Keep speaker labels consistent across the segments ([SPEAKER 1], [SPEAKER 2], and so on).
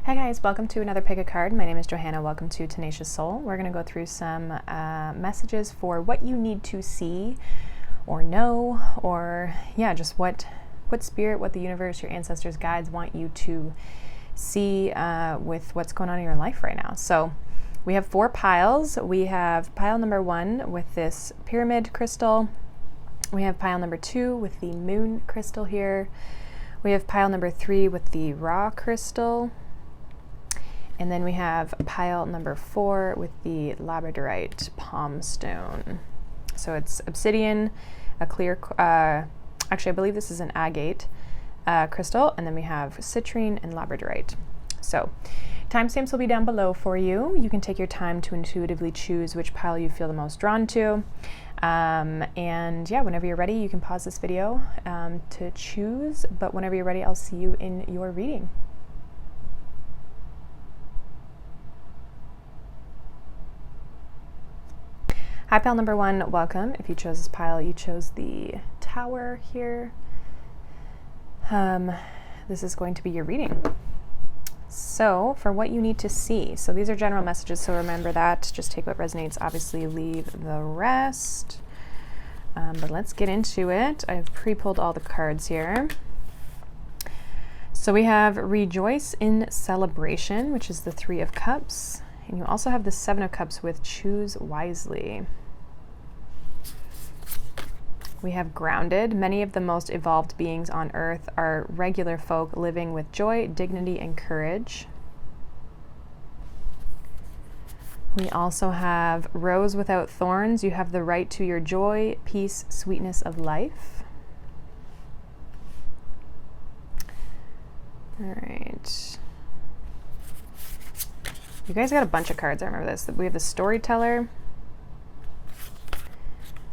[SPEAKER 1] Hi guys, welcome to another pick a card. My name is Johanna. Welcome to Tenacious Soul. We're going to go through some messages for what you need to see or know, or just what spirit, what the universe, your ancestors, guides want you to see with what's going on in your life right now. So we have 4 piles. We have pile number 1 with this pyramid crystal. We have pile number 2 with the moon crystal here. We have pile number 3 with the raw crystal. And then we have pile number 4 with the labradorite palm stone. So it's obsidian, a clear, actually I believe this is an agate crystal, and then we have citrine and labradorite. So timestamps will be down below for you. You can take your time to intuitively choose which pile you feel the most drawn to. And yeah, whenever you're ready, you can pause this video to choose, but whenever you're ready, I'll see you in your reading. Hi, pile number 1, welcome. If you chose this pile, you chose the tower here. This is going to be your reading. So for what you need to see, so these are general messages, so remember that. Just take what resonates, obviously leave the rest. But let's get into it. I've pre-pulled all the cards here. So we have Rejoice in Celebration, which is the 3 of Cups. And you also have the 7 of Cups with Choose Wisely. We have Grounded. Many of the most evolved beings on earth are regular folk living with joy, dignity, and courage. We also have Rose Without Thorns. You have the right to your joy, peace, sweetness of life. All right. You guys got a bunch of cards, I remember this. We have the Storyteller.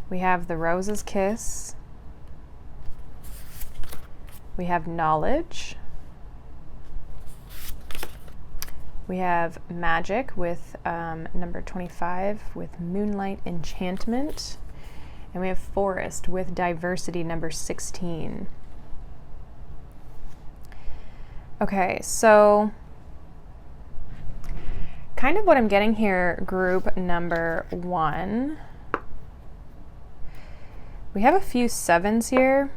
[SPEAKER 1] We have the Rose's Kiss. We have Knowledge. We have Magic with number 25 with Moonlight Enchantment. And we have Forest with Diversity, number 16. Okay, so kind of what I'm getting here, group number 1. We have a few 7s here.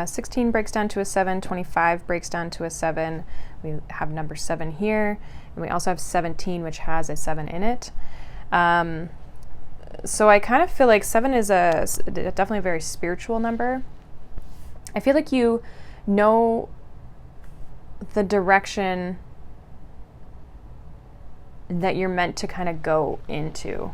[SPEAKER 1] 16 breaks down to a 7, 25 breaks down to a 7. We have number 7 here, and we also have 17, which has a 7 in it. So I kind of feel like 7 is definitely a very spiritual number. I feel like you know the direction that you're meant to kind of go into.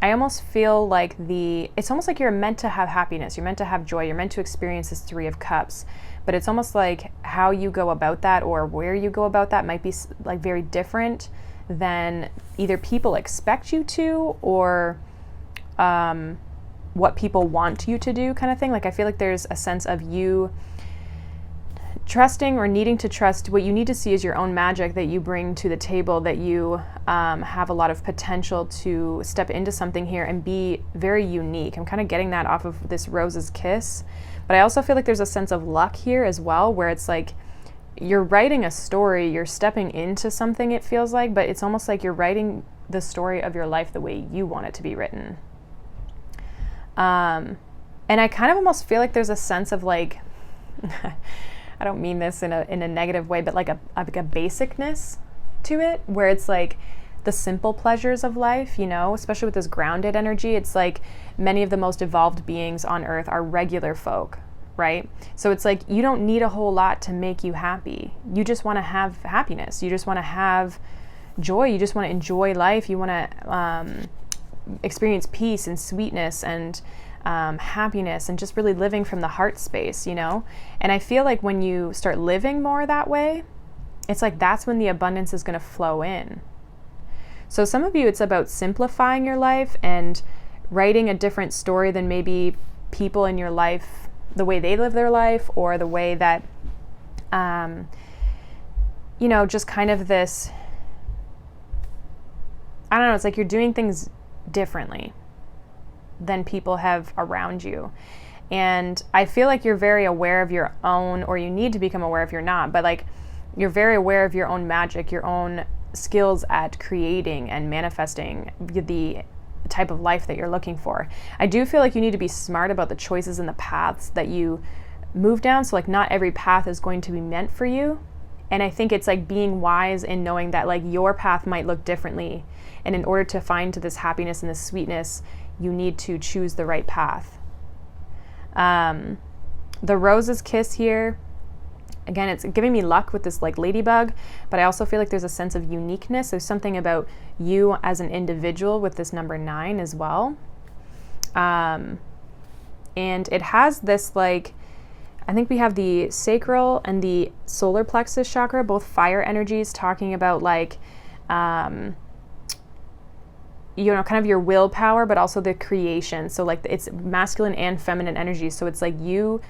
[SPEAKER 1] I almost feel like it's almost like you're meant to have happiness, you're meant to have joy, you're meant to experience this 3 of Cups, but it's almost like how you go about that or where you go about that might be like very different than either people expect you to or what people want you to do, kind of thing. Like I feel like there's a sense of you trusting or needing to trust. What you need to see is your own magic that you bring to the table, that you have a lot of potential to step into something here and be very unique. I'm kind of getting that off of this Rose's Kiss, but I also feel like there's a sense of luck here as well, where it's like you're writing a story, you're stepping into something, it feels like, but it's almost like you're writing the story of your life the way you want it to be written. And I kind of almost feel like there's a sense of like I don't mean this in a negative way, but like a basicness to it, where it's like the simple pleasures of life, you know, especially with this grounded energy. It's like many of the most evolved beings on earth are regular folk, right? So it's like you don't need a whole lot to make you happy. You just want to have happiness. You just want to have joy. You just want to enjoy life. You want to experience peace and sweetness and happiness and just really living from the heart space, you know? And I feel like when you start living more that way, it's like that's when the abundance is going to flow in. So some of you, it's about simplifying your life and writing a different story than maybe people in your life, the way they live their life, or the way that, you know, just kind of this, I don't know, it's like you're doing things differently than people have around you. And I feel like you're very aware of your own, or you need to become aware if you're not, but like you're very aware of your own magic, your own skills at creating and manifesting the type of life that you're looking for. I do feel like you need to be smart about the choices and the paths that you move down. So like not every path is going to be meant for you. And I think it's like being wise in knowing that like your path might look differently. And in order to find this happiness and this sweetness, you need to choose the right path. The rose's kiss here, again, it's giving me luck with this like ladybug, but I also feel like there's a sense of uniqueness. There's something about you as an individual with this number 9 as well. And it has this like, I think we have the sacral and the solar plexus chakra, both fire energies, talking about like, kind of your willpower, but also the creation. So like it's masculine and feminine energy. So it's like you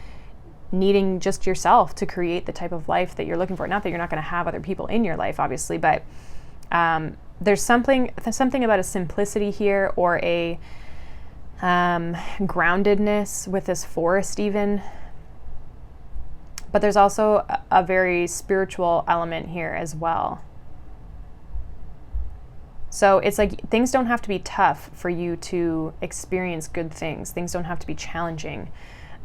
[SPEAKER 1] needing just yourself to create the type of life that you're looking for. Not that you're not going to have other people in your life, obviously, but there's something about a simplicity here, or a groundedness with this forest even. But there's also a very spiritual element here as well. So it's like things don't have to be tough for you to experience good things. Things don't have to be challenging.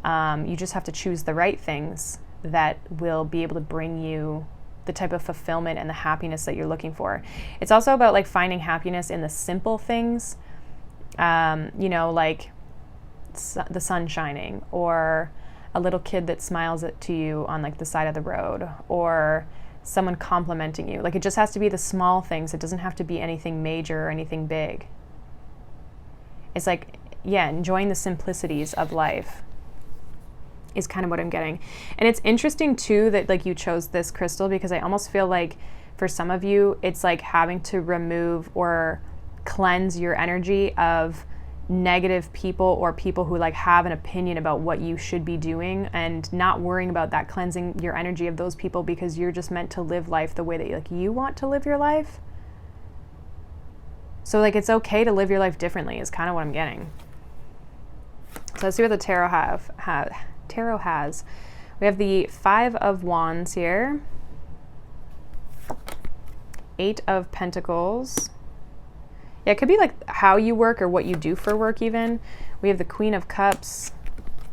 [SPEAKER 1] You just have to choose the right things that will be able to bring you the type of fulfillment and the happiness that you're looking for. It's also about like finding happiness in the simple things, like the sun shining, or a little kid that smiles to you on like the side of the road, or someone complimenting you. Like it just has to be the small things. It doesn't have to be anything major or anything big. It's like, enjoying the simplicities of life is kind of what I'm getting. And it's interesting too that like you chose this crystal, because I almost feel like for some of you, it's like having to remove or cleanse your energy of negative people, or people who like have an opinion about what you should be doing, and not worrying about that, cleansing your energy of those people, because you're just meant to live life the way that like you want to live your life. So like it's okay to live your life differently is kind of what I'm getting. So let's see what the tarot has. We have the 5 of Wands here, 8 of Pentacles. Yeah, it could be like how you work or what you do for work even. We have the Queen of Cups,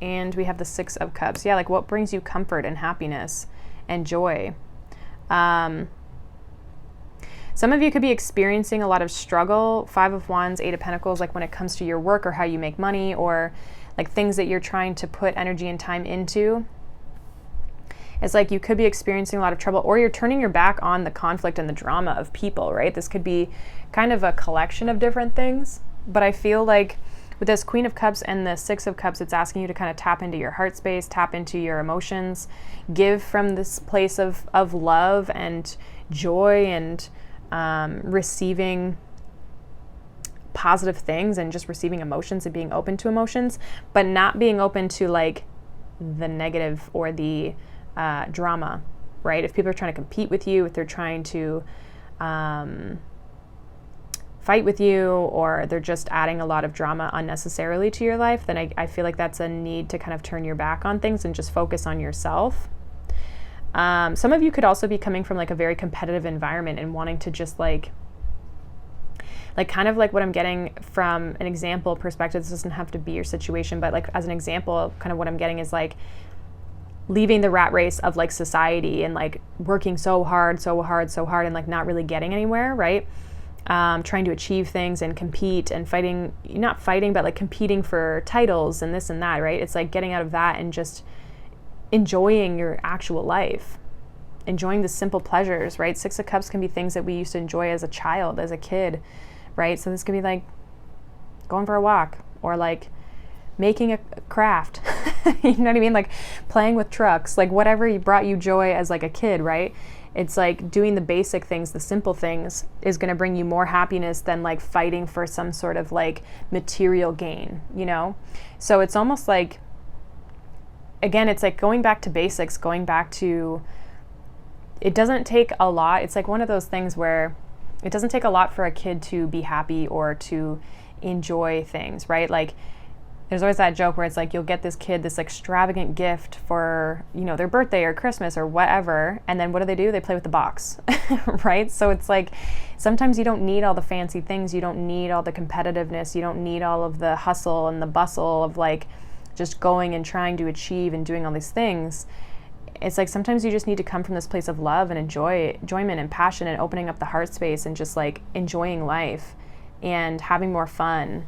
[SPEAKER 1] and we have the 6 of Cups. Yeah, like what brings you comfort and happiness and joy. Some of you could be experiencing a lot of struggle. 5 of Wands, 8 of Pentacles, like when it comes to your work or how you make money, or like things that you're trying to put energy and time into. It's like you could be experiencing a lot of trouble, or you're turning your back on the conflict and the drama of people, right? This could be kind of a collection of different things. But I feel like with this Queen of Cups and the 6 of Cups, it's asking you to kind of tap into your heart space, tap into your emotions, give from this place of love and joy, and receiving positive things, and just receiving emotions and being open to emotions, but not being open to like the negative or the drama, right? If people are trying to compete with you, if they're trying to fight with you, or they're just adding a lot of drama unnecessarily to your life, then I feel like that's a need to kind of turn your back on things and just focus on yourself. Some of you could also be coming from like a very competitive environment and wanting to just like kind of like what I'm getting from an example perspective. This doesn't have to be your situation, but like as an example, kind of what I'm getting is like leaving the rat race of like society and like working so hard and like not really getting anywhere, right? Trying to achieve things and compete and not fighting, but like competing for titles and this and that, right? It's like getting out of that and just enjoying your actual life, enjoying the simple pleasures, right? 6 of Cups can be things that we used to enjoy as a child, as a kid, right? So this could be like going for a walk, or like making a craft, you know what I mean? Like playing with trucks, like whatever brought you joy as like a kid, right? It's like doing the basic things, the simple things is going to bring you more happiness than like fighting for some sort of like material gain, you know? So it's almost like, again, it's like going back to basics, going back to, it doesn't take a lot. It's like one of those things where it doesn't take a lot for a kid to be happy or to enjoy things, right? Like there's always that joke where it's like you'll get this kid this extravagant gift for, their birthday or Christmas or whatever, and then what do? They play with the box, right? So it's like sometimes you don't need all the fancy things, you don't need all the competitiveness, you don't need all of the hustle and the bustle of like just going and trying to achieve and doing all these things. It's like sometimes you just need to come from this place of love and enjoyment and passion and opening up the heart space and just like enjoying life and having more fun.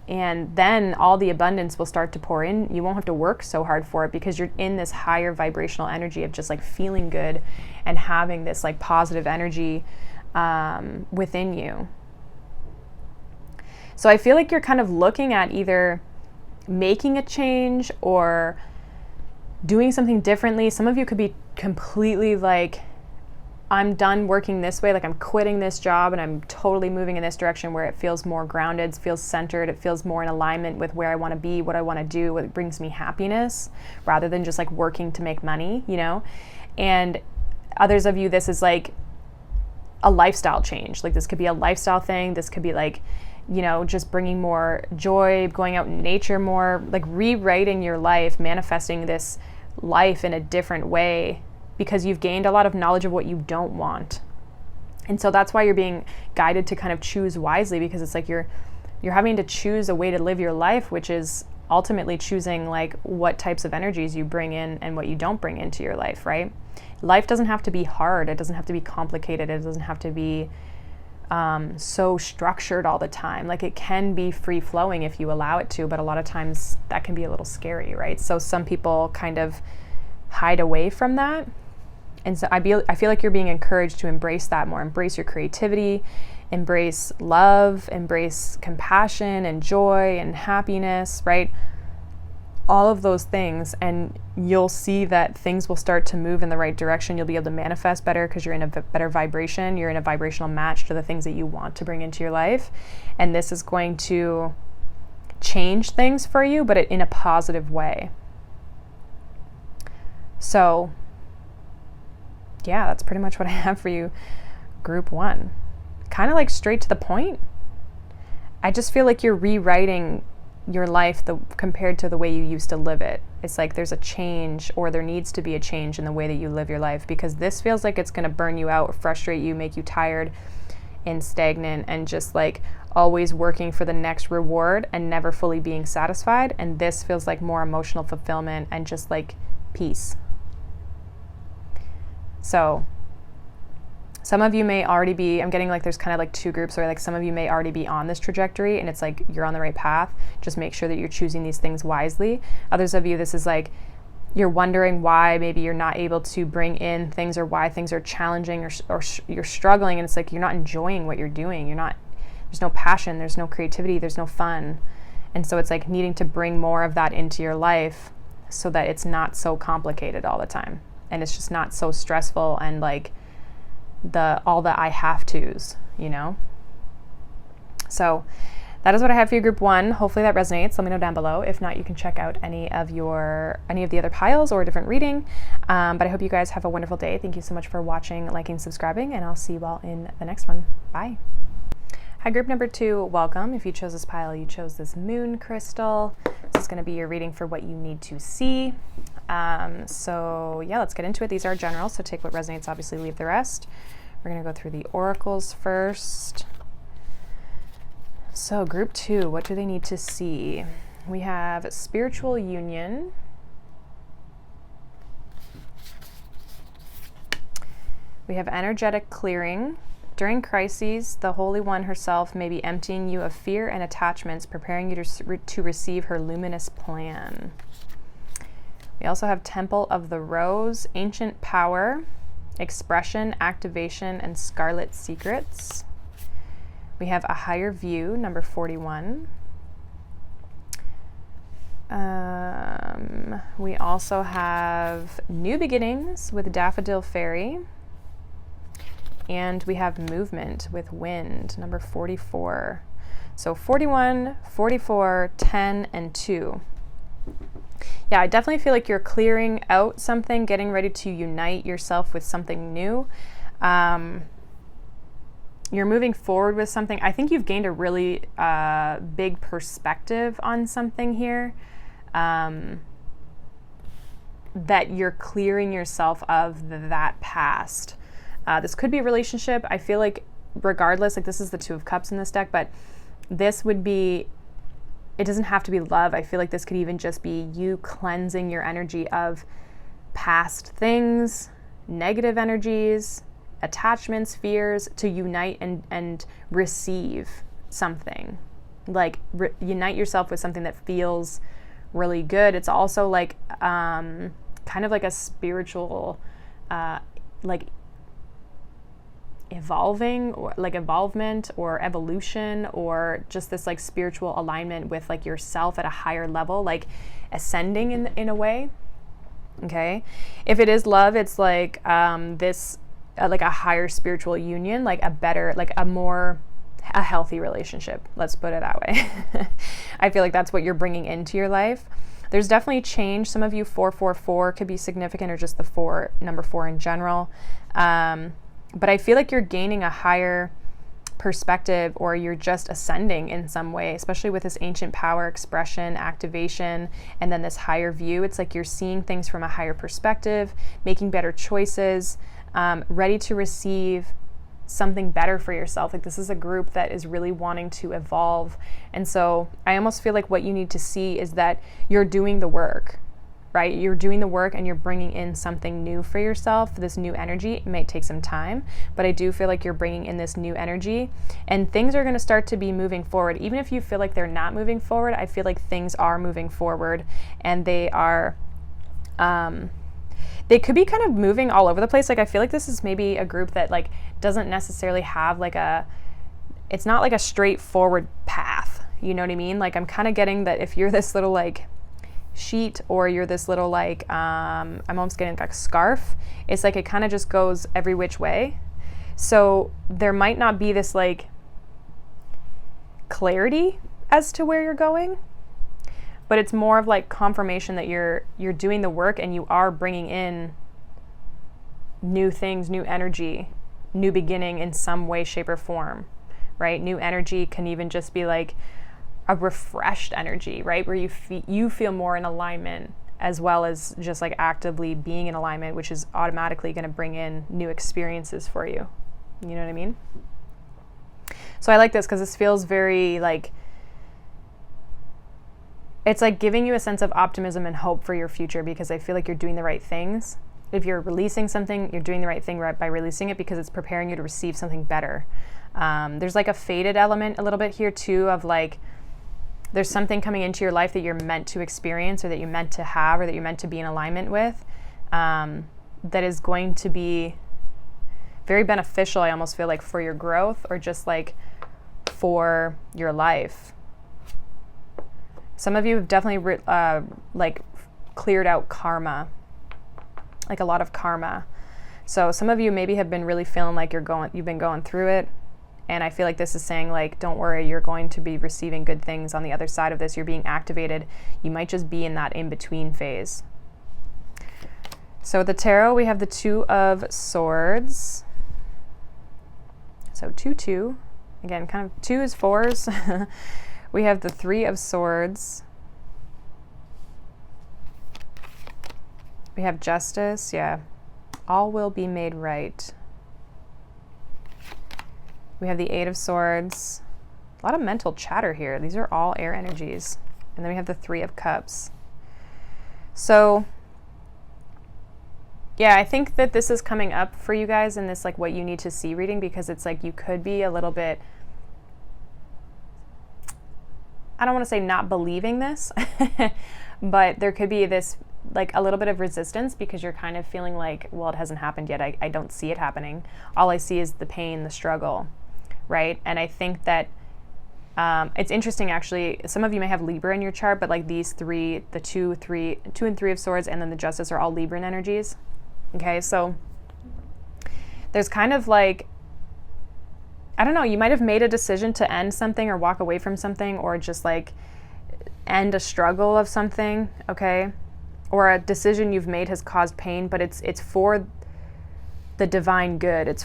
[SPEAKER 1] And then all the abundance will start to pour in. You won't have to work so hard for it because you're in this higher vibrational energy of just like feeling good and having this like positive energy within you. So I feel like you're kind of looking at either making a change or doing something differently. Some of you could be completely like, I'm done working this way, like I'm quitting this job and I'm totally moving in this direction where it feels more grounded, feels centered, it feels more in alignment with where I want to be, what I want to do, what brings me happiness, rather than just like working to make money, And others of you, this is like a lifestyle change. Like this could be a lifestyle thing. This could be like, just bringing more joy, going out in nature more, like rewriting your life, manifesting this life in a different way, because you've gained a lot of knowledge of what you don't want. And so that's why you're being guided to kind of choose wisely, because it's like you're having to choose a way to live your life, which is ultimately choosing like what types of energies you bring in and what you don't bring into your life, right? Life doesn't have to be hard. It doesn't have to be complicated. It doesn't have to be so structured all the time. Like it can be free flowing if you allow it to, but a lot of times that can be a little scary, right? So some people kind of hide away from that. And so I feel like you're being encouraged to embrace that more. Embrace your creativity, embrace love, embrace compassion and joy and happiness, right? All of those things, and you'll see that things will start to move in the right direction. You'll be able to manifest better because you're in a better vibration. You're in a vibrational match to the things that you want to bring into your life. And this is going to change things for you, but in a positive way. So yeah, that's pretty much what I have for you, group 1. Kind of like straight to the point. I just feel like you're rewriting your life compared to the way you used to live it. It's like there's a change, or there needs to be a change in the way that you live your life, because this feels like it's going to burn you out, frustrate you, make you tired and stagnant, and just like always working for the next reward and never fully being satisfied. And this feels like more emotional fulfillment and just like peace. So some of you may already be, I'm getting like there's kind of like two groups where like some of you may already be on this trajectory and it's like you're on the right path. Just make sure that you're choosing these things wisely. Others of you, this is like you're wondering why maybe you're not able to bring in things, or why things are challenging, or you're struggling, and it's like you're not enjoying what you're doing. There's no passion, there's no creativity, there's no fun. And so it's like needing to bring more of that into your life so that it's not so complicated all the time. And it's just not so stressful and like all the I have to's, So that is what I have for you, group 1. Hopefully that resonates. Let me know down below. If not, you can check out any of the other piles or a different reading. But I hope you guys have a wonderful day. Thank you so much for watching, liking, subscribing, and I'll see you all in the next one. Bye. Hi, group number 2, welcome. If you chose this pile, you chose this moon crystal. This is going to be your reading for what you need to see. So yeah, let's get into it. These are general, so take what resonates, obviously leave the rest. We're going to go through the oracles first. So group 2, what do they need to see? We have spiritual union. We have energetic clearing. During crises, the Holy One herself may be emptying you of fear and attachments, preparing you to receive her luminous plan. We also have Temple of the Rose, ancient power, expression, activation, and scarlet secrets. We have a higher view, number 41. We also have new beginnings with Daffodil Fairy. And we have movement with wind, number 44. So 41, 44, 10, and 2. Yeah, I definitely feel like you're clearing out something, getting ready to unite yourself with something new. you're moving forward with something. I think you've gained a really big perspective on something here, that you're clearing yourself of that past. This could be a relationship. I feel like regardless, like this is the Two of Cups in this deck, but this would be, it doesn't have to be love. I feel like this could even just be you cleansing your energy of past things, negative energies, attachments, fears, to unite and receive something. Like unite yourself with something that feels really good. It's also like kind of like a spiritual like evolving, or like evolvement or evolution, or just this like spiritual alignment with like yourself at a higher level, like ascending in a way. Okay, if it is love, it's like this like a higher spiritual union, like a better, like a healthy relationship, let's put it that way. I feel like that's what you're bringing into your life. There's definitely change. Some of you 444 could be significant, or just the number 4 in general. But I feel like you're gaining a higher perspective, or you're just ascending in some way, especially with this ancient power, expression, activation, and then this higher view. It's like you're seeing things from a higher perspective, making better choices, ready to receive something better for yourself. Like this is a group that is really wanting to evolve. And so I almost feel like what you need to see is that you're doing the work, right? You're doing the work and you're bringing in something new for yourself, this new energy. It may take some time, but I do feel like you're bringing in this new energy, and things are going to start to be moving forward. Even if you feel like they're not moving forward, I feel like things are moving forward, and they are, they could be kind of moving all over the place. Like I feel like this is maybe a group that like doesn't necessarily have like it's not like a straightforward path. You know what I mean? Like I'm kind of getting that if you're this little like sheet, or you're this little like I'm almost getting like a scarf, it's like it kind of just goes every which way. So there might not be this like clarity as to where you're going, but it's more of like confirmation that you're doing the work, and you are bringing in new things, new energy, new beginning in some way, shape, or form, right? New energy can even just be like a refreshed energy, right? Where you feel more in alignment, as well as just like actively being in alignment, which is automatically going to bring in new experiences for you. You know what I mean? So I like this because this feels very like, it's like giving you a sense of optimism and hope for your future, because I feel like you're doing the right things. If you're releasing something, you're doing the right thing by releasing it, because it's preparing you to receive something better. There's like a fated element a little bit here too, of like, there's something coming into your life that you're meant to experience, or that you're meant to have, or that you're meant to be in alignment with, that is going to be very beneficial, I almost feel like, for your growth, or just like for your life. Some of you have definitely like cleared out karma, like a lot of karma. So some of you maybe have been really feeling like you've been going through it. And I feel like this is saying like, don't worry, you're going to be receiving good things on the other side of this. You're being activated. You might just be in that in-between phase. So with the tarot, we have the Two of Swords. So 2-2. Again, kind of 2 is 4s. We have the Three of Swords. We have Justice. Yeah. All will be made right. We have the Eight of Swords. A lot of mental chatter here. These are all air energies. And then we have the Three of Cups. So, yeah, I think that this is coming up for you guys in this, like, what you need to see reading, because it's like you could be a little bit, I don't want to say not believing this, but there could be this, like, a little bit of resistance, because you're kind of feeling like, well, it hasn't happened yet. I don't see it happening. All I see is the pain, the struggle. Right? And I think that it's interesting, actually. Some of you may have Libra in your chart, but like these three, the 2 and 3 of Swords, and then the Justice are all Libran energies. Okay, so there's kind of like, I don't know, you might have made a decision to end something, or walk away from something, or just like end a struggle of something, okay? Or a decision you've made has caused pain, but it's for the divine good. It's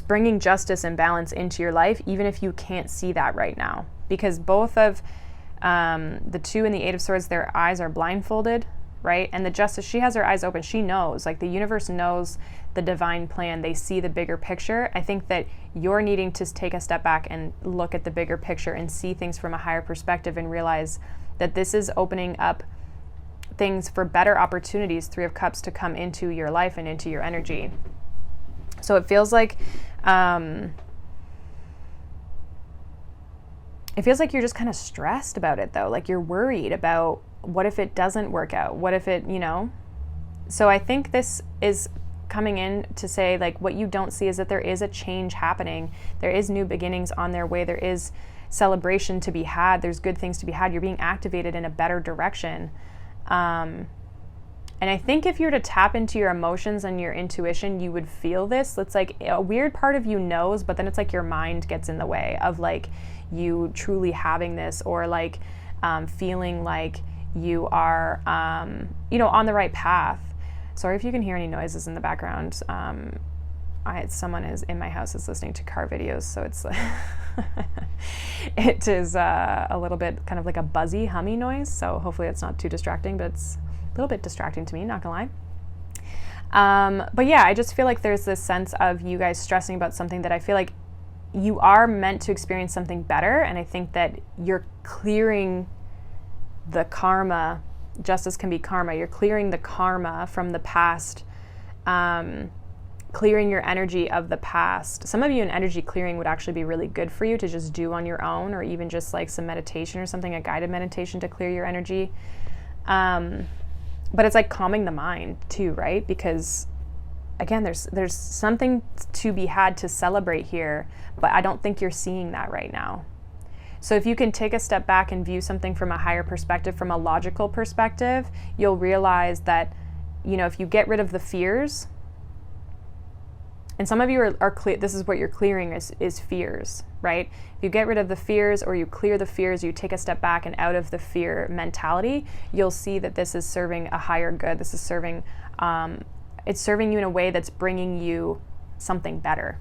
[SPEAKER 1] bringing justice and balance into your life, even if you can't see that right now. Because both of the 2 and the 8 of Swords, their eyes are blindfolded, right? And the Justice, she has her eyes open. She knows, like, the universe knows the divine plan. They see the bigger picture. I think that you're needing to take a step back and look at the bigger picture and see things from a higher perspective and realize that this is opening up things for better opportunities, 3 of Cups, to come into your life and into your energy. So it feels like you're just kind of stressed about it, though. Like, you're worried about, what if it doesn't work out? What if it, So I think this is coming in to say, like, what you don't see is that there is a change happening. There is new beginnings on their way. There is celebration to be had. There's good things to be had. You're being activated in a better direction. And I think if you were to tap into your emotions and your intuition, you would feel this. It's like a weird part of you knows, but then it's like your mind gets in the way of, like, you truly having this, or like feeling like you are, on the right path. Sorry if you can hear any noises in the background. Someone is in my house is listening to car videos, so it's it is a little bit kind of like a buzzy, hummy noise. So hopefully it's not too distracting, but it's a little bit distracting to me, not gonna lie. But yeah, I just feel like there's this sense of you guys stressing about something that I feel like you are meant to experience something better. And I think that you're clearing the karma. Justice can be karma. You're clearing the karma from the past, clearing your energy of the past. Some of you, in energy clearing would actually be really good for you to just do on your own, or even just like some meditation or something, a guided meditation to clear your energy. But it's like calming the mind too, right? Because again, there's something to be had to celebrate here, but I don't think you're seeing that right now. So if you can take a step back and view something from a higher perspective, from a logical perspective, you'll realize that, if you get rid of the fears, and some of you are clear, this is what you're clearing is fears, right? If you get rid of the fears, or you clear the fears, you take a step back and out of the fear mentality, you'll see that this is serving a higher good. This is serving, it's serving you in a way that's bringing you something better.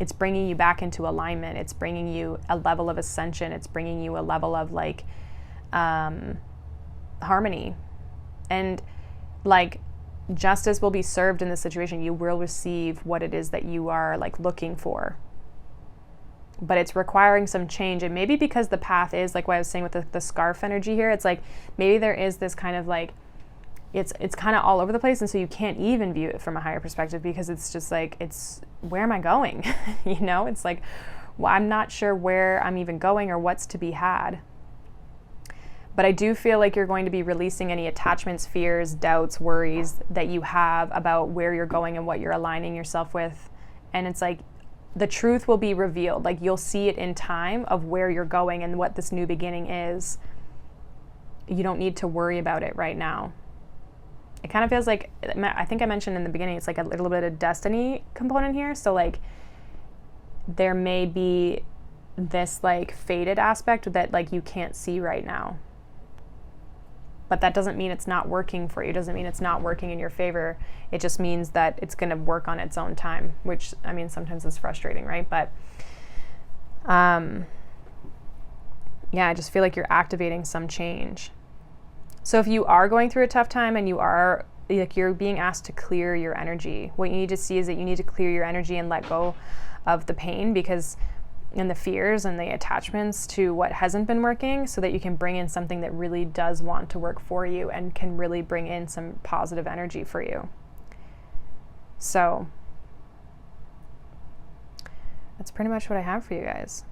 [SPEAKER 1] It's bringing you back into alignment. It's bringing you a level of ascension. It's bringing you a level of like harmony. And like, justice will be served in this situation. You will receive what it is that you are like looking for. But it's requiring some change. And maybe because the path is like what I was saying with the scarf energy here, it's like maybe there is this kind of like, it's kind of all over the place, and so you can't even view it from a higher perspective, because it's just like, it's, where am I going? It's like, well, I'm not sure where I'm even going or what's to be had. But I do feel like you're going to be releasing any attachments, fears, doubts, worries that you have about where you're going and what you're aligning yourself with. And it's like, the truth will be revealed. Like, you'll see it in time of where you're going and what this new beginning is. You don't need to worry about it right now. It kind of feels like, I think I mentioned in the beginning, it's like a little bit of destiny component here. So like, there may be this like faded aspect that like you can't see right now. But that doesn't mean it's not working for you. It doesn't mean it's not working in your favor. It just means that it's going to work on its own time, which, I mean, sometimes is frustrating, right? But yeah, I just feel like you're activating some change. So if you are going through a tough time and you're being asked to clear your energy, what you need to see is that you need to clear your energy and let go of the pain, and the fears and the attachments to what hasn't been working, so that you can bring in something that really does want to work for you and can really bring in some positive energy for you. So that's pretty much what I have for you guys.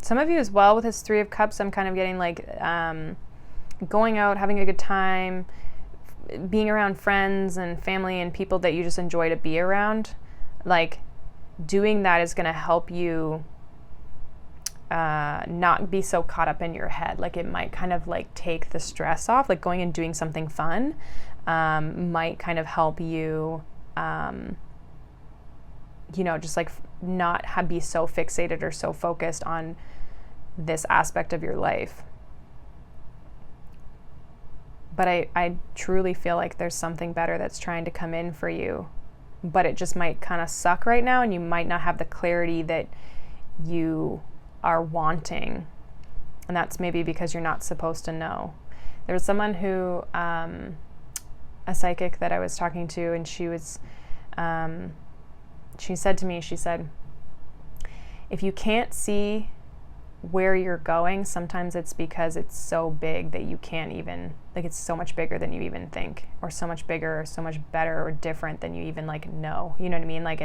[SPEAKER 1] Some of you as well with this 3 of Cups, I'm kind of getting like going out, having a good time, being around friends and family and people that you just enjoy to be around. Like, doing that is going to help you not be so caught up in your head. Like, it might kind of like take the stress off. Like, going and doing something fun might kind of help you, just like not be so fixated or so focused on this aspect of your life. But I truly feel like there's something better that's trying to come in for you, but it just might kind of suck right now, and you might not have the clarity that you are wanting. And that's maybe because you're not supposed to know. There was someone who, a psychic that I was talking to, and she said to me, she said, if you can't see where you're going, sometimes it's because it's so big that you can't even, like, it's so much bigger than you even think, or so much bigger, or so much better or different than you even like know. You know what I mean? Like,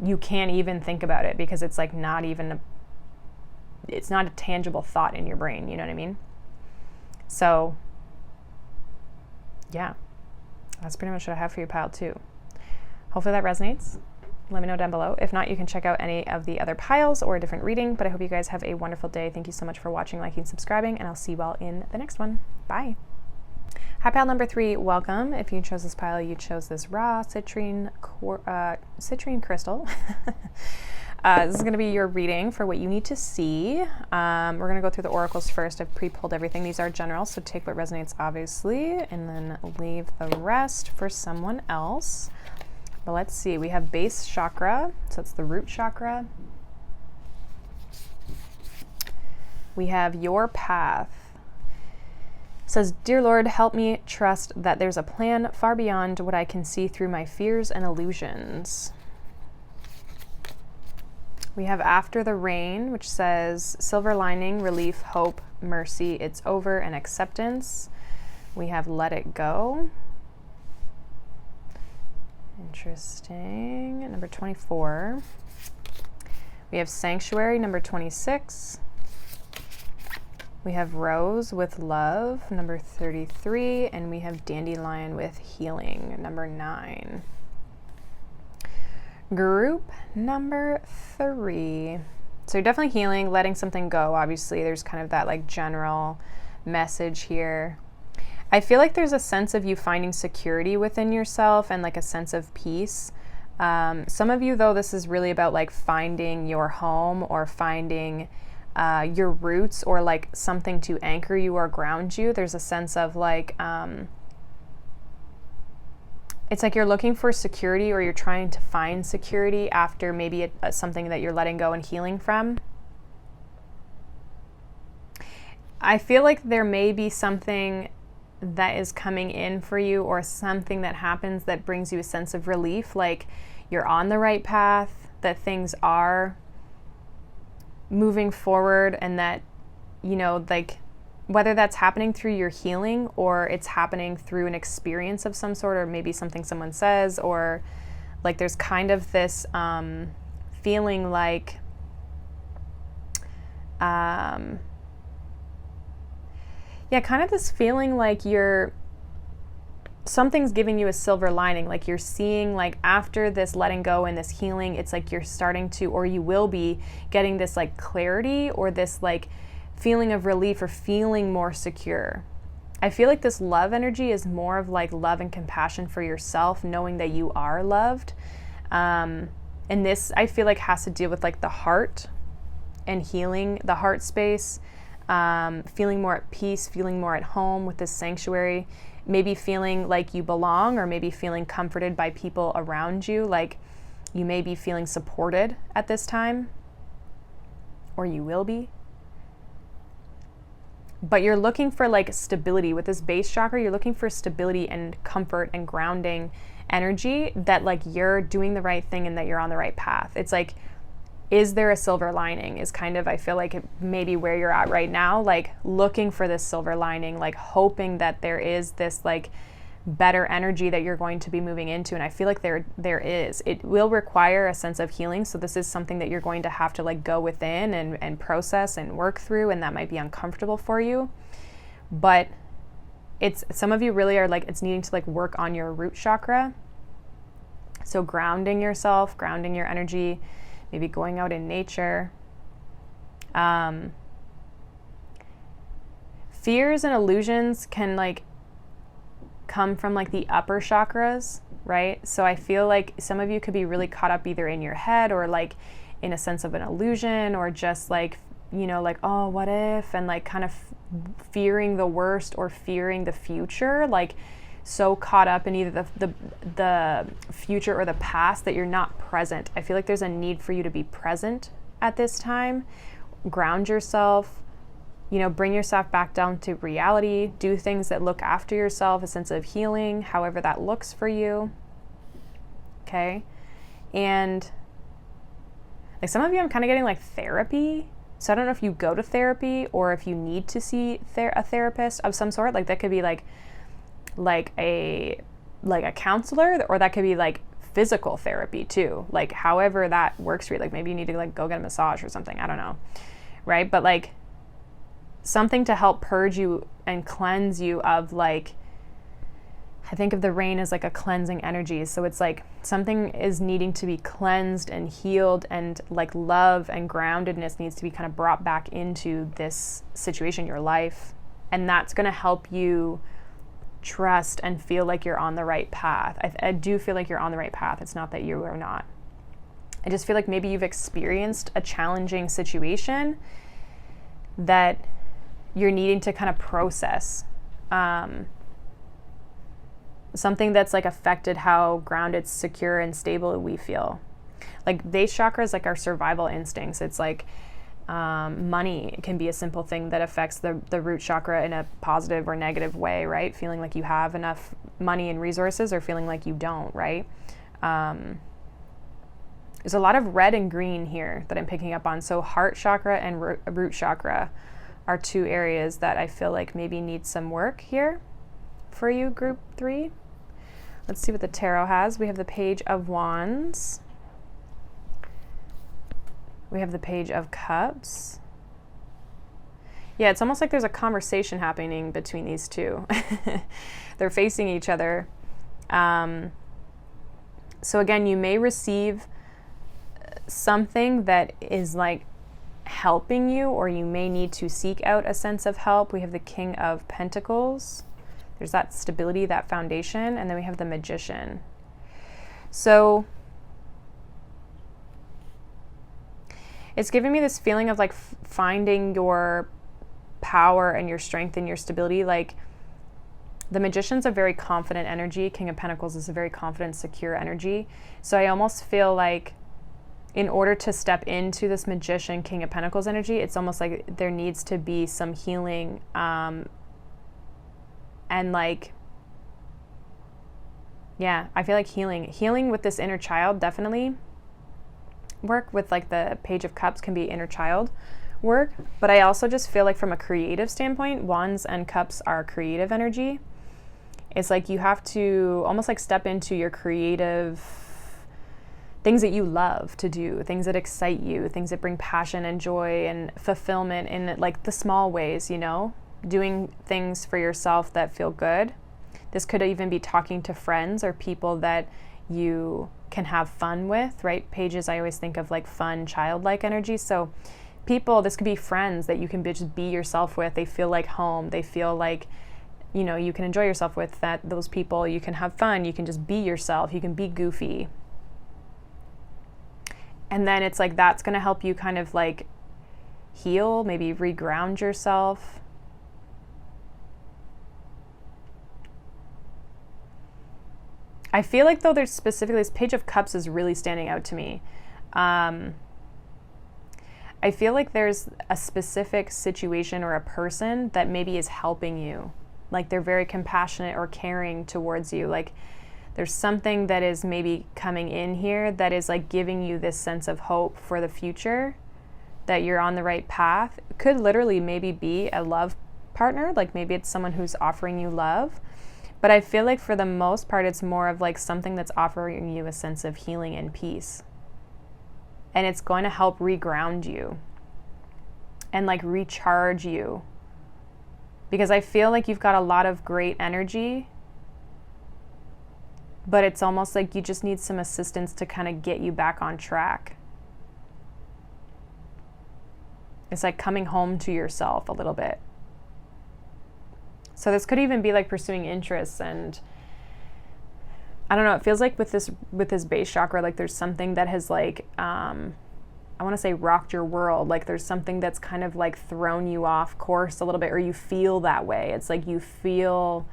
[SPEAKER 1] you can't even think about it because it's like not even it's not a tangible thought in your brain. You know what I mean? So yeah, that's pretty much what I have for you, pile 2. Hopefully that resonates. Let me know down below. If not, you can check out any of the other piles or a different reading, but I hope you guys have a wonderful day. Thank you so much for watching, liking, subscribing, and I'll see you all in the next one. Bye. Hi, pile number 3, welcome. If you chose this pile, you chose this raw citrine crystal. This is going to be your reading for what you need to see. We're going to go through the oracles first. I've pre-pulled everything. These are general, so take what resonates, obviously, and then leave the rest for someone else. But let's see. We have base chakra, so it's the root chakra. We have your path. It says, Dear Lord, help me trust that there's a plan far beyond what I can see through my fears and illusions. We have After the Rain, which says silver lining, relief, hope, mercy, it's over, and acceptance. We have Let It Go. Interesting. Number 24. We have Sanctuary, number 26. We have Rose with Love, number 33. And we have Dandelion with Healing, number 9. Group number 3. So you're definitely healing, letting something go. Obviously, there's kind of that like general message here. I feel like there's a sense of you finding security within yourself and like a sense of peace. Some of you, though, this is really about like finding your home or finding your roots or like something to anchor you or ground you. There's a sense of like, it's like you're looking for security or you're trying to find security after maybe something that you're letting go and healing from. I feel like there may be something that is coming in for you or something that happens that brings you a sense of relief, like you're on the right path, that things are moving forward, and that, you know, like whether that's happening through your healing or it's happening through an experience of some sort, or maybe something someone says, or like there's kind of this feeling like kind of this feeling like something's giving you a silver lining, like you're seeing like after this letting go and this healing, it's like you're starting to, or you will be getting this like clarity or this like feeling of relief or feeling more secure. I feel like this love energy is more of like love and compassion for yourself, knowing that you are loved. And this, I feel like, has to deal with like the heart and healing the heart space. Feeling more at peace, feeling more at home with this sanctuary, maybe feeling like you belong, or maybe feeling comforted by people around you, like you may be feeling supported at this time, or you will be. But you're looking for like stability with this base chakra. You're looking for stability and comfort and grounding energy, that like you're doing the right thing and that you're on the right path. It's like, is there a silver lining is kind of, I feel like it maybe where you're at right now, like looking for this silver lining, like hoping that there is this like better energy that you're going to be moving into. And I feel like there is. It will require a sense of healing. So this is something that you're going to have to like go within and process and work through. And that might be uncomfortable for you. But it's, some of you really are like, it's needing to like work on your root chakra. So grounding yourself, grounding your energy, maybe going out in nature. Fears and illusions can like come from like the upper chakras, right? So I feel like some of you could be really caught up either in your head or like in a sense of an illusion, or just like, you know, like, oh, what if, and like kind of fearing the worst or fearing the future, like so caught up in either the future or the past that you're not present. I feel like there's a need for you to be present at this time. Ground yourself, bring yourself back down to reality, do things that look after yourself, a sense of healing, however that looks for you. Okay. And like some of you, I'm kind of getting like therapy. So I don't know if you go to therapy or if you need to see a therapist of some sort. Like that could be like a counselor, or that could be like physical therapy too. Like however that works for you. Like maybe you need to like go get a massage or something. I don't know. Right. But like something to help purge you and cleanse you of like, I think of the rain as like a cleansing energy. So it's like something is needing to be cleansed and healed, and like love and groundedness needs to be kind of brought back into this situation, your life. And that's going to help you trust and feel like you're on the right path. I do feel like you're on the right path. It's not that you are not. I just feel like maybe you've experienced a challenging situation that you're needing to kind of process. Something that's like affected how grounded, secure, and stable we feel. Like base chakra is like our survival instincts. It's like money can be a simple thing that affects the root chakra in a positive or negative way, right? Feeling like you have enough money and resources, or feeling like you don't, right? There's a lot of red and green here that I'm picking up on. So heart chakra and root chakra are two areas that I feel like maybe need some work here for you, group 3. Let's see what the tarot has. We have the Page of Wands. We have the Page of Cups. Yeah, it's almost like there's a conversation happening between these two. They're facing each other. So again, you may receive something that is like helping you, or you may need to seek out a sense of help. We have the King of Pentacles. There's that stability, that foundation. And then we have the Magician. So it's giving me this feeling of like finding your power and your strength and your stability. Like the Magician's a very confident energy. King of Pentacles is a very confident, secure energy. So I almost feel like in order to step into this Magician, King of Pentacles energy, it's almost like there needs to be some healing, and like, yeah, I feel like healing with this inner child definitely work. With like the Page of Cups can be inner child work, but I also just feel like from a creative standpoint, Wands and Cups are creative energy. It's like you have to almost like step into your creative things that you love to do, things that excite you, things that bring passion and joy and fulfillment in like the small ways, doing things for yourself that feel good. This could even be talking to friends or people that you can have fun with, right? Pages, I always think of like fun, childlike energy. So people, this could be friends that you can just be yourself with. They feel like home. They feel like, you can enjoy yourself with those people. You can have fun. You can just be yourself. You can be goofy. And then it's like that's going to help you kind of like heal, maybe reground yourself. I feel like though there's specifically, this Page of Cups is really standing out to me. I feel like there's a specific situation or a person that maybe is helping you. Like they're very compassionate or caring towards you. Like there's something that is maybe coming in here that is like giving you this sense of hope for the future, that you're on the right path. It could literally maybe be a love partner. Like maybe it's someone who's offering you love. But I feel like for the most part, it's more of like something that's offering you a sense of healing and peace. And it's going to help reground you and like recharge you. Because I feel like you've got a lot of great energy, but it's almost like you just need some assistance to kind of get you back on track. It's like coming home to yourself a little bit. So this could even be like pursuing interests, and I don't know, it feels like with this base chakra, like there's something that has like, I I want to say rocked your world. Like there's something that's kind of like thrown you off course a little bit, or you feel that way. It's like you feel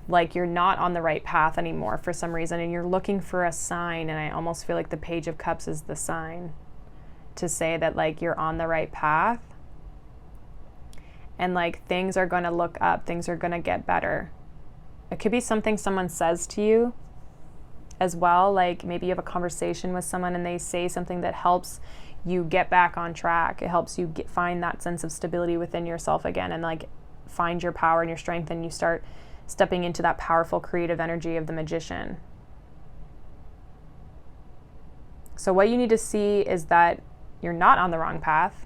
[SPEAKER 1] like you're not on the right path anymore for some reason, and you're looking for a sign. And I almost feel like the Page of Cups is the sign to say that like you're on the right path, and like things are going to look up, things are going to get better. It could be something someone says to you as well. Like maybe you have a conversation with someone and they say something that helps you get back on track. It helps you find that sense of stability within yourself again, and like find your power and your strength, and you start stepping into that powerful creative energy of the Magician. So what you need to see is that you're not on the wrong path.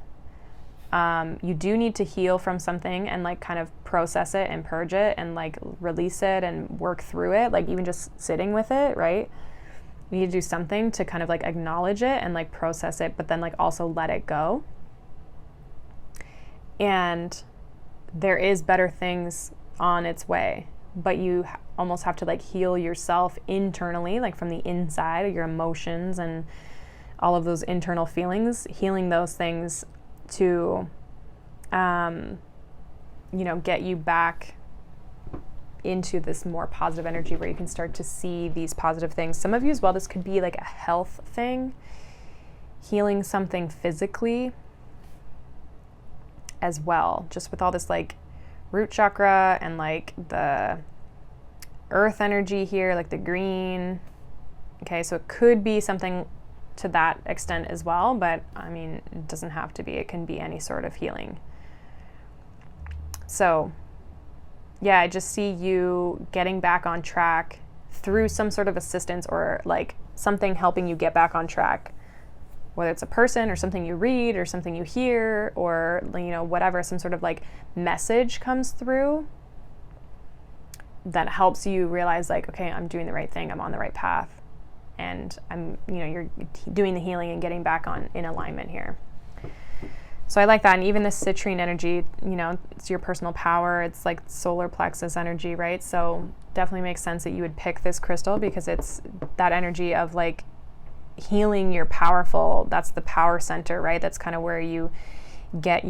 [SPEAKER 1] You do need to heal from something and like kind of process it and purge it and like release it and work through it, like even just sitting with it, right? You need to do something to kind of like acknowledge it and like process it, but then like also let it go. And there is better things on its way, but you almost have to like heal yourself internally, like from the inside of your emotions and all of those internal feelings, healing those things to, get you back into this more positive energy where you can start to see these positive things. Some of you as well, this could be like a health thing, healing something physically as well, just with all this like root chakra and like the earth energy here, like the green. Okay, so it could be something to that extent as well, but I mean, it doesn't have to be. It can be any sort of healing. So yeah, I just see you getting back on track through some sort of assistance, or like something helping you get back on track, whether it's a person or something you read or something you hear, or whatever, some sort of like message comes through that helps you realize like, okay, I'm doing the right thing, I'm on the right path, and I'm you're doing the healing and getting back on in alignment here. So I like that. And even this citrine energy, it's your personal power. It's like solar plexus energy, right? So definitely makes sense that you would pick this crystal, because it's that energy of like healing your powerful, that's the power center, right? That's kind of where you get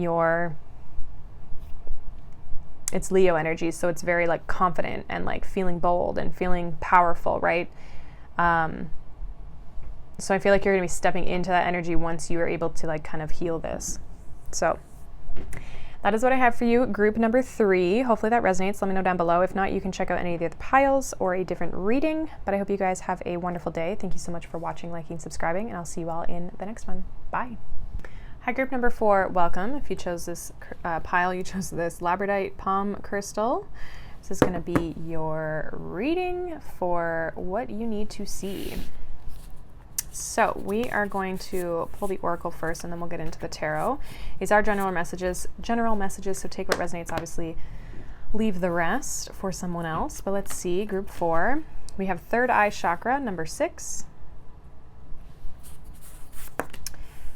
[SPEAKER 1] it's Leo energy. So it's very like confident and like feeling bold and feeling powerful, right? So I feel like you're going to be stepping into that energy once you are able to like kind of heal this. So that is what I have for you, group number 3. Hopefully that resonates. Let me know down below. If not, you can check out any of the other piles or a different reading. But I hope you guys have a wonderful day. Thank you so much for watching, liking, subscribing, and I'll see you all in the next one. Bye. Hi, group number 4. Welcome. If you chose this pile, you chose this labradorite palm crystal. This is going to be your reading for what you need to see. So we are going to pull the oracle first, and then we'll get into the tarot. These are general messages, so take what resonates, obviously leave the rest for someone else. But let's see, group 4. We have third eye chakra, number 6.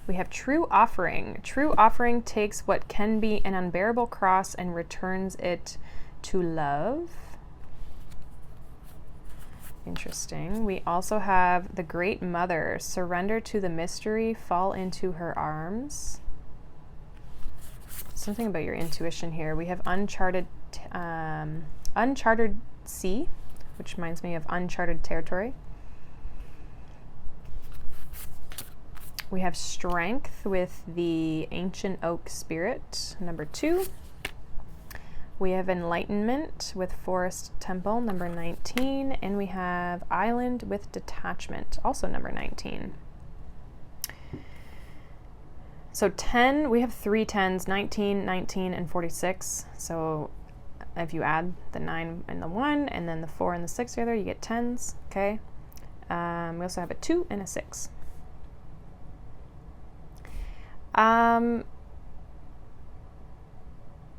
[SPEAKER 1] We have true offering. True offering takes what can be an unbearable cross and returns it to love. Interesting. We also have the Great Mother. Surrender to the mystery, fall into her arms. Something about your intuition here. We have uncharted sea, which reminds me of uncharted territory. We have strength with the ancient oak spirit, number 2. We have enlightenment with forest temple, number 19. And we have island with detachment, also number 19. So 10, we have 3 10s, 19, 19, and 46. So if you add the 9 and the 1, and then the 4 and the 6 together, you get 10s, okay? We also have a 2 and a 6.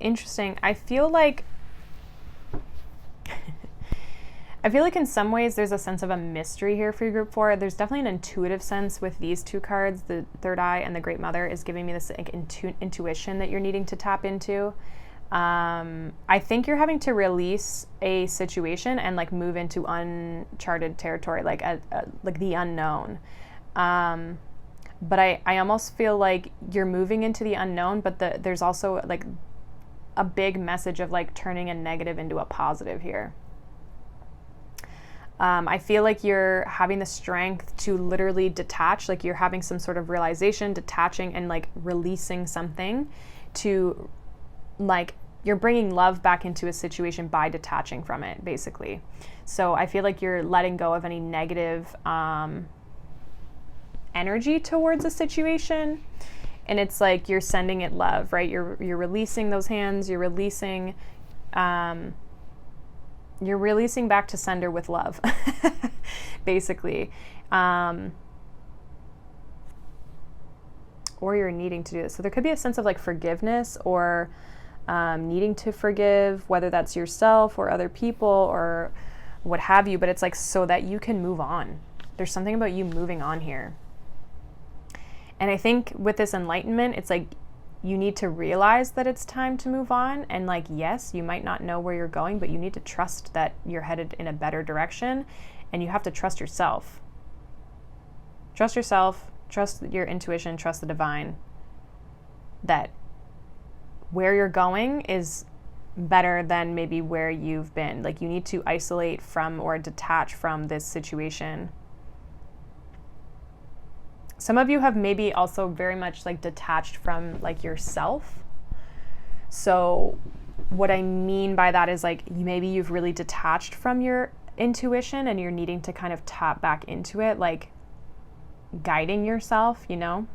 [SPEAKER 1] Interesting. I feel like in some ways there's a sense of a mystery here for your group 4. There's definitely an intuitive sense with these 2 cards. The third eye and the Great Mother is giving me this like intuition that you're needing to tap into. I think you're having to release a situation and like move into uncharted territory, like like the unknown. but I almost feel like you're moving into the unknown, but there's also like a big message of like turning a negative into a positive here. I feel like you're having the strength to literally detach, like you're having some sort of realization, detaching and like releasing something to, like, you're bringing love back into a situation by detaching from it, basically. So I feel like you're letting go of any negative energy towards a situation, and it's like you're sending it love, right? You're releasing those hands, you're releasing back to sender with love, basically. Or you're needing to do this. So there could be a sense of like forgiveness or needing to forgive, whether that's yourself or other people or what have you, but it's like so that you can move on. There's something about you moving on here. And I think with this enlightenment, it's like you need to realize that it's time to move on. And like, yes, you might not know where you're going, but you need to trust that you're headed in a better direction. And you have to trust yourself. Trust yourself, trust your intuition, trust the divine. That where you're going is better than maybe where you've been. Like you need to isolate from or detach from this situation. Some of you have maybe also very much like detached from like yourself. So what I mean by that is like maybe you've really detached from your intuition and you're needing to kind of tap back into it, like guiding yourself, you know,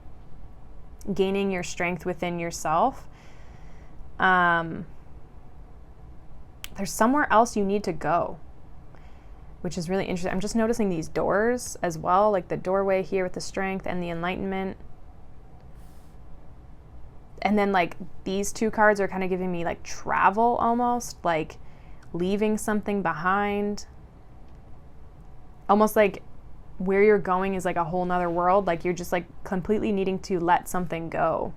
[SPEAKER 1] gaining your strength within yourself. There's somewhere else you need to go, which is really interesting. I'm just noticing these doors as well, like the doorway here with the strength and the enlightenment. And then like these two cards are kind of giving me like travel almost, like leaving something behind. Almost like where you're going is like a whole nother world. Like you're just like completely needing to let something go.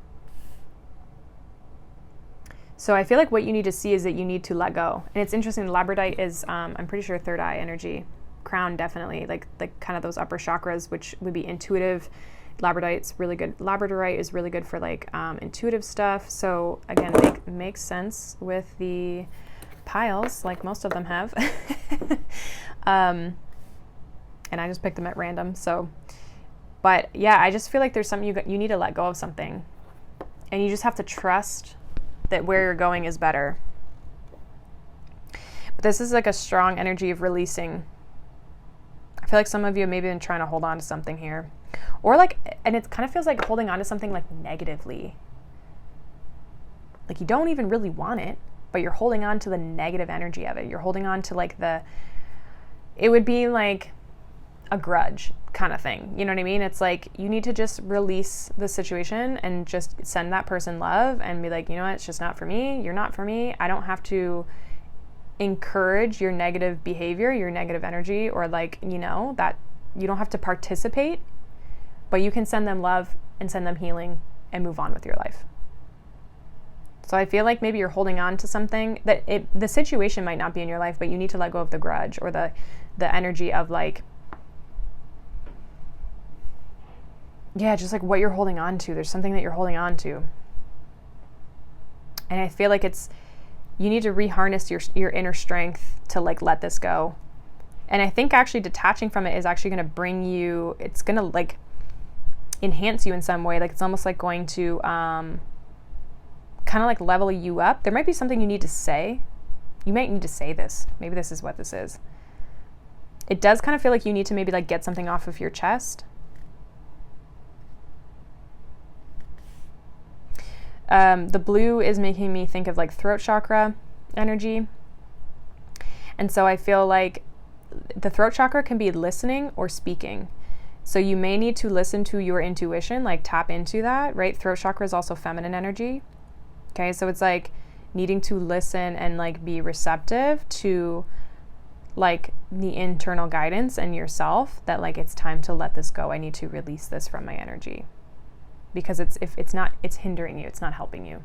[SPEAKER 1] So I feel like what you need to see is that you need to let go. And it's interesting, labradorite is, I'm pretty sure third eye energy. Crown, definitely, like kind of those upper chakras, which would be intuitive. Labradorite's really good. Labradorite is really good for like intuitive stuff. So again, makes sense with the piles, like most of them have. And I just picked them at random. So, but yeah, I just feel like there's something you need to let go of something. And you just have to trust that where you're going is better. But this is like a strong energy of releasing. I feel like some of you have maybe been trying to hold on to something here. Or like, and it kind of feels like holding on to something like negatively. Like you don't even really want it, but you're holding on to the negative energy of it. You're holding on to like it would be like a grudge kind of thing. You know what I mean? It's like you need to just release the situation and just send that person love and be like, you know what, it's just not for me. You're not for me. I don't have to encourage your negative behavior, your negative energy, or like, you know, that you don't have to participate, but you can send them love and send them healing and move on with your life. So I feel like maybe you're holding on to something that the situation might not be in your life, but you need to let go of the grudge or the energy of like, yeah, just like what you're holding on to. There's something that you're holding on to. And I feel like you need to reharness your inner strength to like let this go. And I think actually detaching from it is actually going to bring you, it's going to like enhance you in some way. Like it's almost like going to kind of like level you up. There might be something you need to say. You might need to say this. Maybe this is what this is. It does kind of feel like you need to maybe like get something off of your chest. The blue is making me think of like throat chakra energy. And so I feel like the throat chakra can be listening or speaking. So you may need to listen to your intuition, like tap into that, right? Throat chakra is also feminine energy. Okay, so it's like needing to listen and like be receptive to like the internal guidance and yourself that like it's time to let this go. I need to release this from my energy. Because it's hindering you, it's not helping you.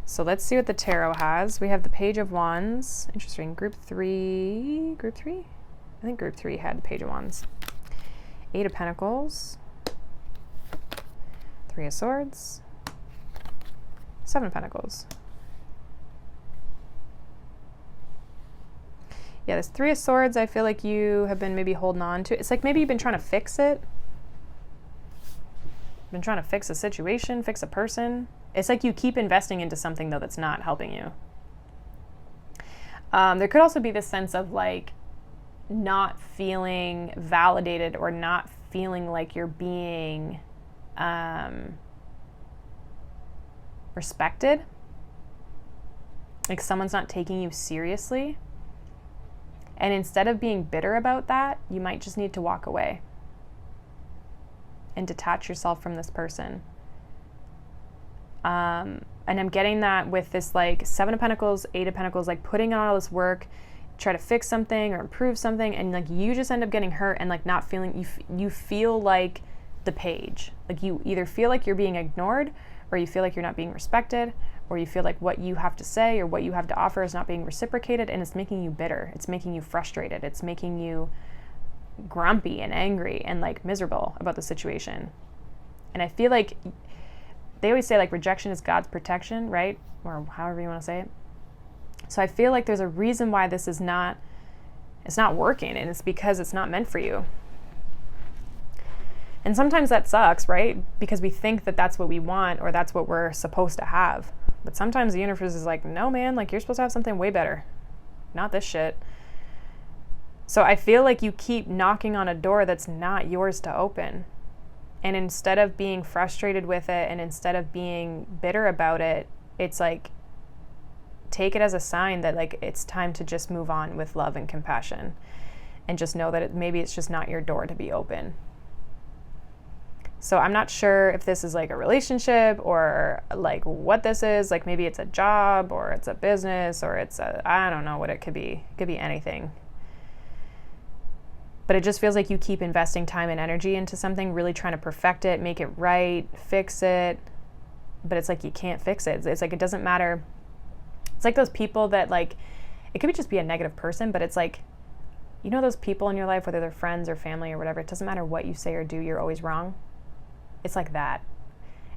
[SPEAKER 1] So let's see what the tarot has. We have the Page of Wands. Interesting. Group three? I think group 3 had the Page of Wands. 8 of Pentacles. Three of Swords, Seven of Pentacles. Yeah, this Three of Swords, I feel like you have been maybe holding on to. It's like maybe you've been trying to fix it. Been trying to fix a situation, fix a person. It's like you keep investing into something, though, that's not helping you. There could also be this sense of like not feeling validated or not feeling like you're being respected. Like someone's not taking you seriously. And instead of being bitter about that, you might just need to walk away and detach yourself from this person. And I'm getting that with this like Seven of Pentacles, Eight of Pentacles, like putting on all this work, try to fix something or improve something, and like you just end up getting hurt and like not feeling, you feel like the Page. Like you either feel like you're being ignored, or you feel like you're not being respected, or you feel like what you have to say or what you have to offer is not being reciprocated, and it's making you bitter. It's making you frustrated. It's making you grumpy and angry and like miserable about the situation. And I feel like they always say like rejection is God's protection, right? Or however you want to say it. So I feel like there's a reason why this is not, it's not working, and it's because it's not meant for you. And sometimes that sucks, right? Because we think that that's what we want or that's what we're supposed to have. But sometimes the universe is like, no, man, like you're supposed to have something way better. Not this shit. So I feel like you keep knocking on a door that's not yours to open. And instead of being frustrated with it and instead of being bitter about it, it's like, take it as a sign that like it's time to just move on with love and compassion. And just know that maybe it's just not your door to be open. So I'm not sure if this is like a relationship or like what this is. Like maybe it's a job or it's a business or it's a, I don't know what it could be. It could be anything. But it just feels like you keep investing time and energy into something, really trying to perfect it, make it right, fix it. But it's like you can't fix it. It's like it doesn't matter. It's like those people that like, it could just be a negative person, but it's like, you know those people in your life, whether they're friends or family or whatever, it doesn't matter what you say or do, you're always wrong. It's like that.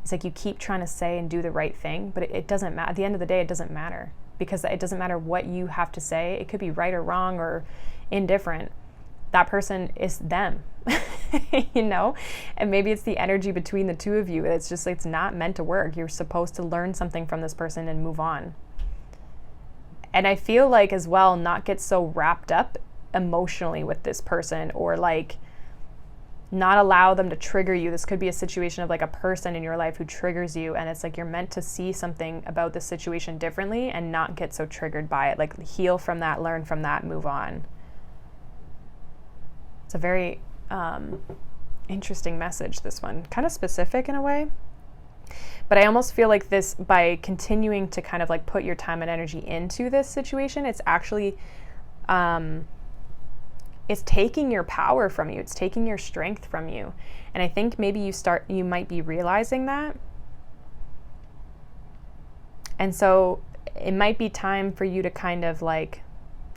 [SPEAKER 1] It's like you keep trying to say and do the right thing, but it doesn't matter. At the end of the day, it doesn't matter, because it doesn't matter what you have to say. It could be right or wrong or indifferent. That person is them, you know? And maybe it's the energy between the two of you. It's just, it's not meant to work. You're supposed to learn something from this person and move on. And I feel like as well, not get so wrapped up emotionally with this person, or like not allow them to trigger you. This could be a situation of like a person in your life who triggers you, and it's like you're meant to see something about this situation differently and not get so triggered by it. Like heal from that, learn from that, move on. It's a very interesting message, this one. Kind of specific in a way. But I almost feel like this, by continuing to kind of like put your time and energy into this situation, it's actually it's taking your power from you. It's taking your strength from you. And I think maybe you might be realizing that. And so it might be time for you to kind of like,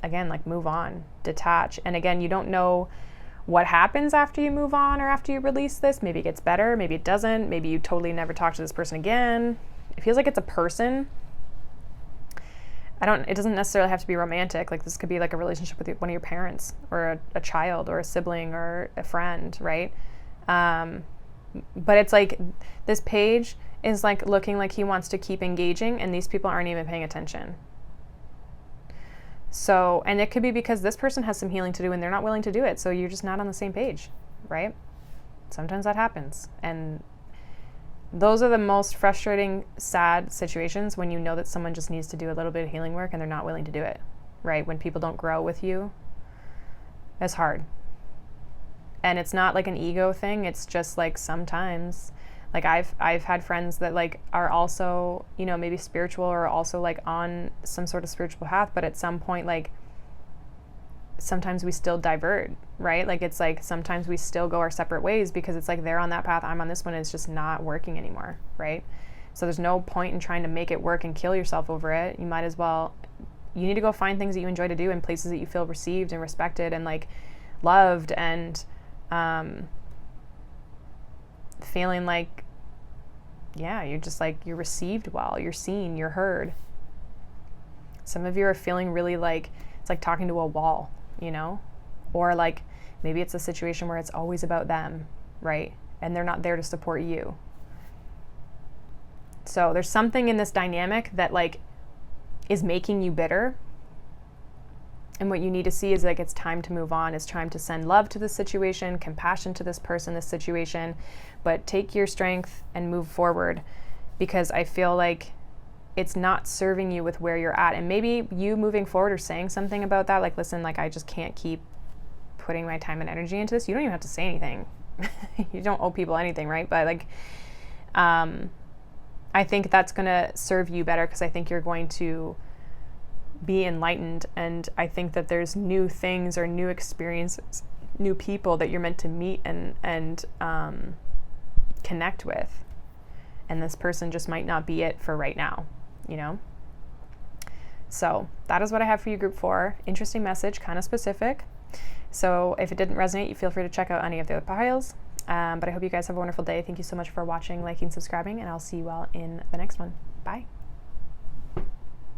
[SPEAKER 1] again, like move on, detach. And again, you don't know what happens after you move on or after you release this. Maybe it gets better, maybe it doesn't. Maybe you totally never talk to this person again. It feels like it's a person. It doesn't necessarily have to be romantic. Like this could be like a relationship with one of your parents or a child or a sibling or a friend, right? But it's like this Page is like looking like he wants to keep engaging, and these people aren't even paying attention. So, and it could be because this person has some healing to do and they're not willing to do it. So you're just not on the same page, right? Sometimes that happens. And those are the most frustrating, sad situations, when you know that someone just needs to do a little bit of healing work and they're not willing to do it, right? When people don't grow with you, it's hard. And it's not like an ego thing. It's just like sometimes, like I've had friends that like are also, you know, maybe spiritual or also like on some sort of spiritual path, but at some point, like sometimes we still divert, right? Like it's like sometimes we still go our separate ways because it's like they're on that path, I'm on this one, and it's just not working anymore, right? So there's no point in trying to make it work and kill yourself over it. You might as well, you need to go find things that you enjoy to do in places that you feel received and respected and like loved, and feeling like yeah, you're just like, you're received well, you're seen, you're heard. Some of you are feeling really like, it's like talking to a wall, you know? Or like, maybe it's a situation where it's always about them, right? And they're not there to support you. So there's something in this dynamic that like is making you bitter. And what you need to see is like, it's time to move on. It's time to send love to this situation, compassion to this person, this situation, but take your strength and move forward, because I feel like it's not serving you with where you're at. And maybe you moving forward or saying something about that, like, listen, like, I just can't keep putting my time and energy into this. You don't even have to say anything. You don't owe people anything, right? But like, I think that's going to serve you better, because I think you're going to be enlightened, and I think that there's new things or new experiences, new people that you're meant to meet and connect with, and this person just might not be it for right now, you know? So that is what I have for you, group 4. Interesting message, kind of specific. So if it didn't resonate, you feel free to check out any of the other piles. But I hope you guys have a wonderful day. Thank you so much for watching, liking, subscribing, and I'll see you all in the next one. Bye.